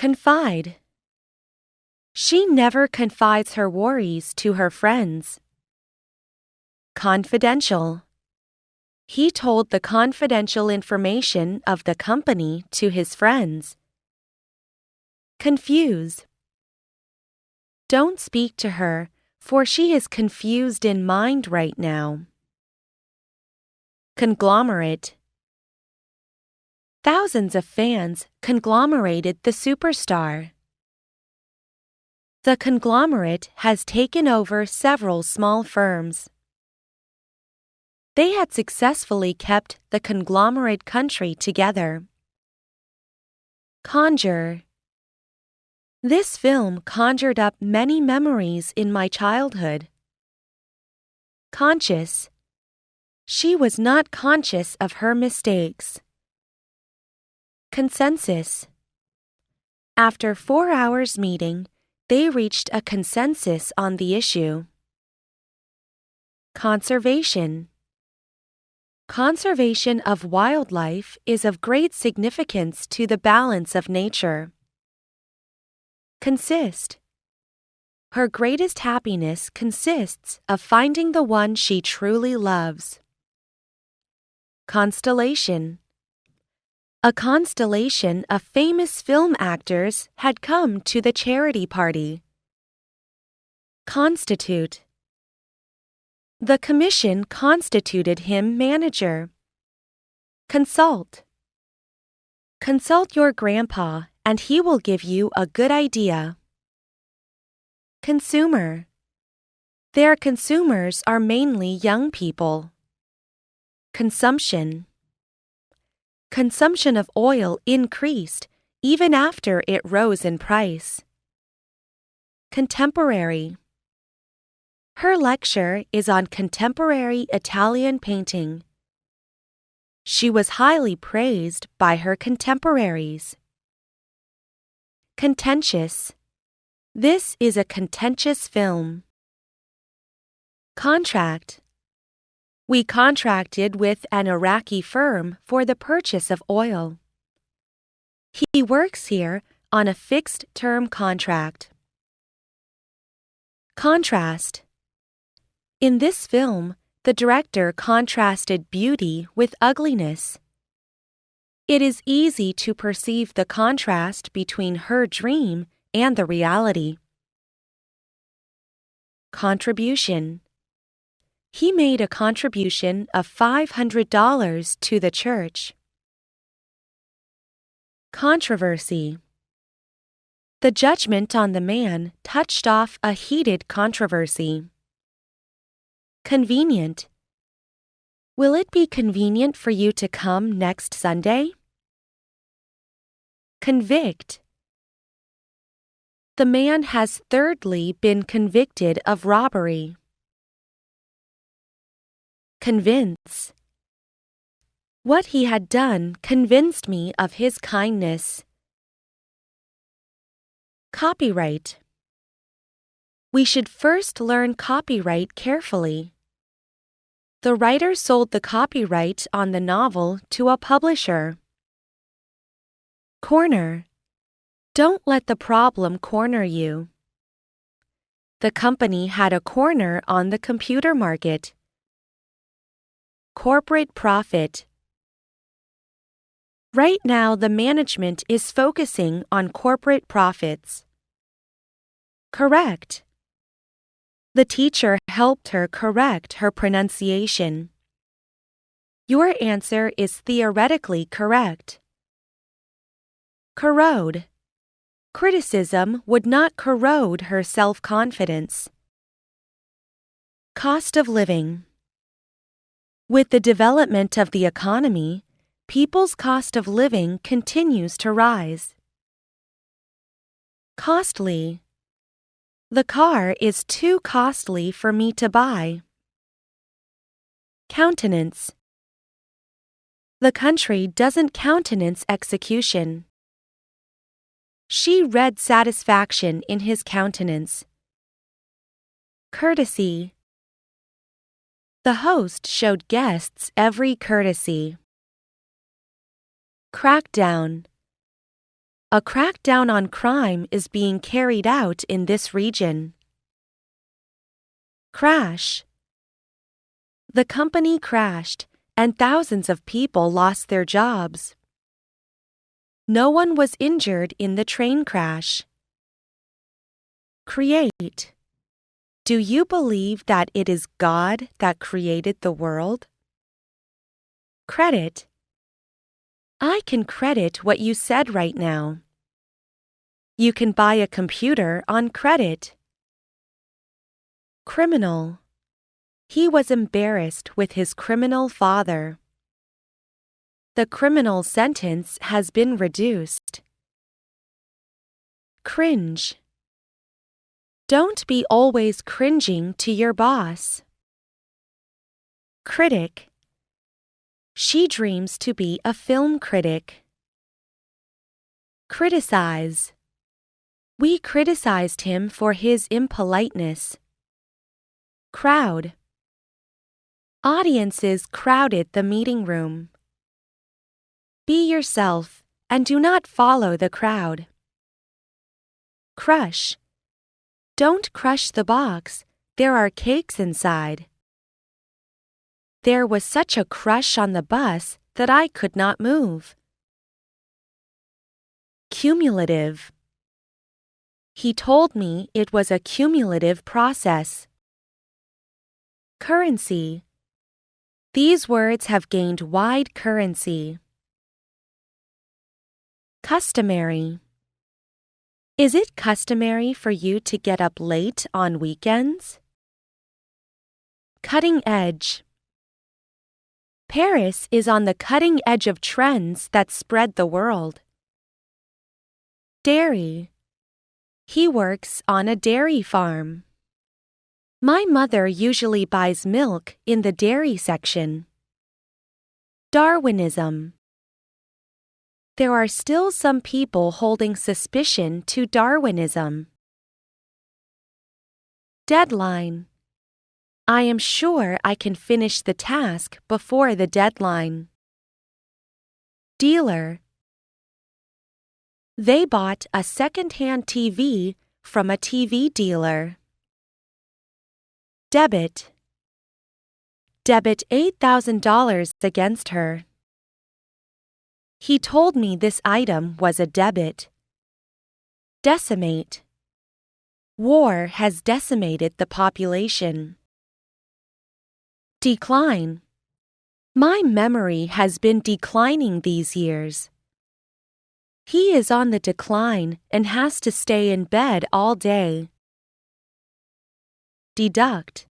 Confide. She never confides her worries to her friends. Confidential. He told the confidential information of the company to his friends. Confuse. Don't speak to her, for she is confused in mind right now. Conglomerate. Thousands of fans conglomerated the superstar. The conglomerate has taken over several small firms. They had successfully kept the conglomerate country together. Conjure. This film conjured up many memories in my childhood. Conscious. She was not conscious of her mistakes. Consensus. After 4 hours meeting, they reached a consensus on the issue. Conservation. Conservation of wildlife is of great significance to the balance of nature. Consist. Her greatest happiness consists of finding the one she truly loves. Constellation. A constellation of famous film actors had come to the charity party. Constitute. The commission constituted him manager. Consult. Consult your grandpa and he will give you a good idea. Consumer. Their consumers are mainly young people. Consumption. Consumption of oil increased even after it rose in price. Contemporary. Her lecture is on contemporary Italian painting. She was highly praised by her contemporaries. Contentious. This is a contentious film. Contract. We contracted with an Iraqi firm for the purchase of oil. He works here on a fixed-term contract. Contrast. In this film, the director contrasted beauty with ugliness. It is easy to perceive the contrast between her dream and the reality. Contribution. He made a contribution of $500 to the church. Controversy. The judgment on the man touched off a heated controversy. Convenient. Will it be convenient for you to come next Sunday? Convict. The man has thirdly been convicted of robbery. Convince. What he had done convinced me of his kindness. Copyright. We should first learn copyright carefully. The writer sold the copyright on the novel to a publisher. Corner. Don't let the problem corner you. The company had a corner on the computer market. Corporate profit. Right now, the management is focusing on corporate profits. Correct. The teacher helped her correct her pronunciation. Your answer is theoretically correct. Corrode. Criticism would not corrode her self-confidence. Cost of living. With the development of the economy, people's cost of living continues to rise. Costly. The car is too costly for me to buy. Countenance. The country doesn't countenance execution. She read satisfaction in his countenance. Courtesy. The host showed guests every courtesy. Crackdown. A crackdown on crime is being carried out in this region. Crash. The company crashed, and thousands of people lost their jobs. No one was injured in the train crash. Create. Do you believe that it is God that created the world? Credit. I can credit what you said right now. You can buy a computer on credit. Criminal. He was embarrassed with his criminal father. The criminal sentence has been reduced. Cringe. Don't be always cringing to your boss. Critic. She dreams to be a film critic. Criticize. We criticized him for his impoliteness. Crowd. Audiences crowded the meeting room. Be yourself and do not follow the crowd. Crush. Don't crush the box. There are cakes inside. There was such a crush on the bus that I could not move. Cumulative. He told me it was a cumulative process. Currency. These words have gained wide currency. Customary. Is it customary for you to get up late on weekends? Cutting edge. Paris is on the cutting edge of trends that spread the world. Dairy. He works on a dairy farm. My mother usually buys milk in the dairy section. Darwinism. There are still some people holding suspicion to Darwinism. Deadline. I am sure I can finish the task before the deadline. Dealer. They bought a second-hand TV from a TV dealer. Debit. Debit $8,000 against her. He told me this item was a debit. Decimate. War has decimated the population. Decline. My memory has been declining these years. He is on the decline and has to stay in bed all day. Deduct.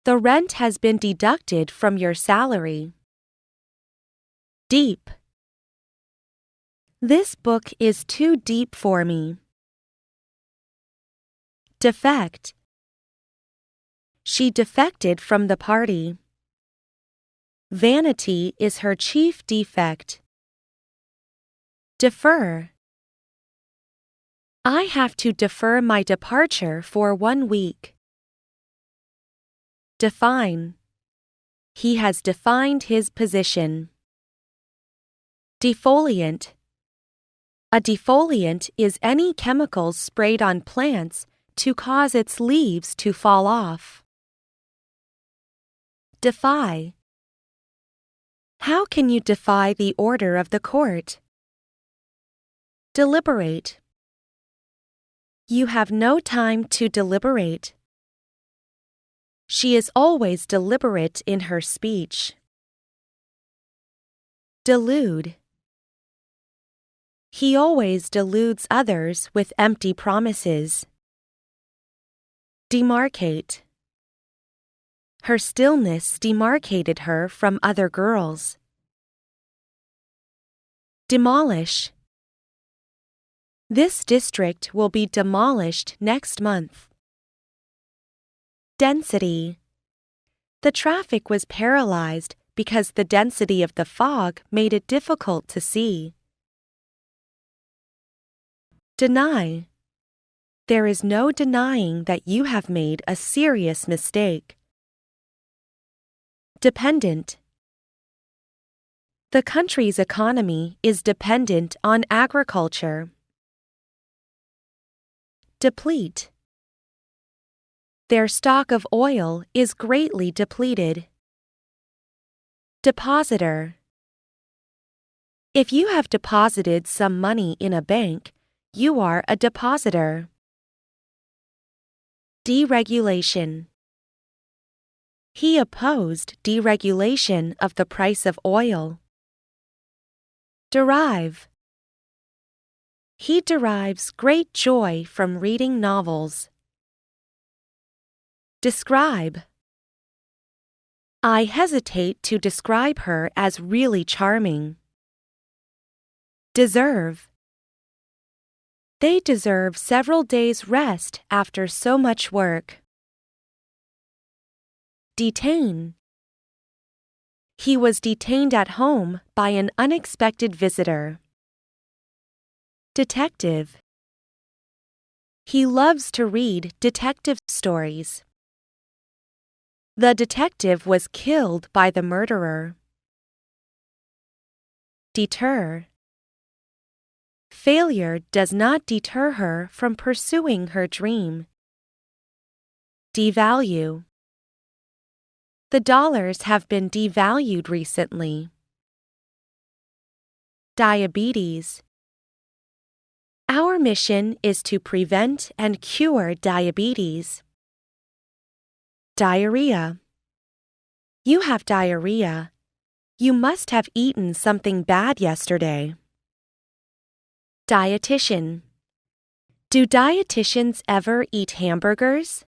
The rent has been deducted from your salary. Deep. This book is too deep for me. Defect. She defected from the party. Vanity is her chief defect. Defer. I have to defer my departure for 1 week. Define. He has defined his position. Defoliant. A defoliant is any chemicals sprayed on plants to cause its leaves to fall off. Defy. How can you defy the order of the court? Deliberate. You have no time to deliberate. She is always deliberate in her speech. Delude. He always deludes others with empty promises. Demarcate. Her stillness demarcated her from other girls. Demolish. This district will be demolished next month. Density. The traffic was paralyzed because the density of the fog made it difficult to see. Deny. There is no denying that you have made a serious mistake. Dependent. The country's economy is dependent on agriculture. Deplete. Their stock of oil is greatly depleted. Depositor. If you have deposited some money in a bank, you are a depositor. Deregulation. He opposed deregulation of the price of oil. Derive. He derives great joy from reading novels. Describe. I hesitate to describe her as really charming. Deserve. They deserve several days' rest after so much work. Detain. He was detained at home by an unexpected visitor. Detective. He loves to read detective stories. The detective was killed by the murderer. Deter. Failure does not deter her from pursuing her dream. Devalue. The dollars have been devalued recently. Diabetes. Our mission is to prevent and cure diabetes. Diarrhea. You have diarrhea. You must have eaten something bad yesterday. Dietitian. Do dietitians ever eat hamburgers?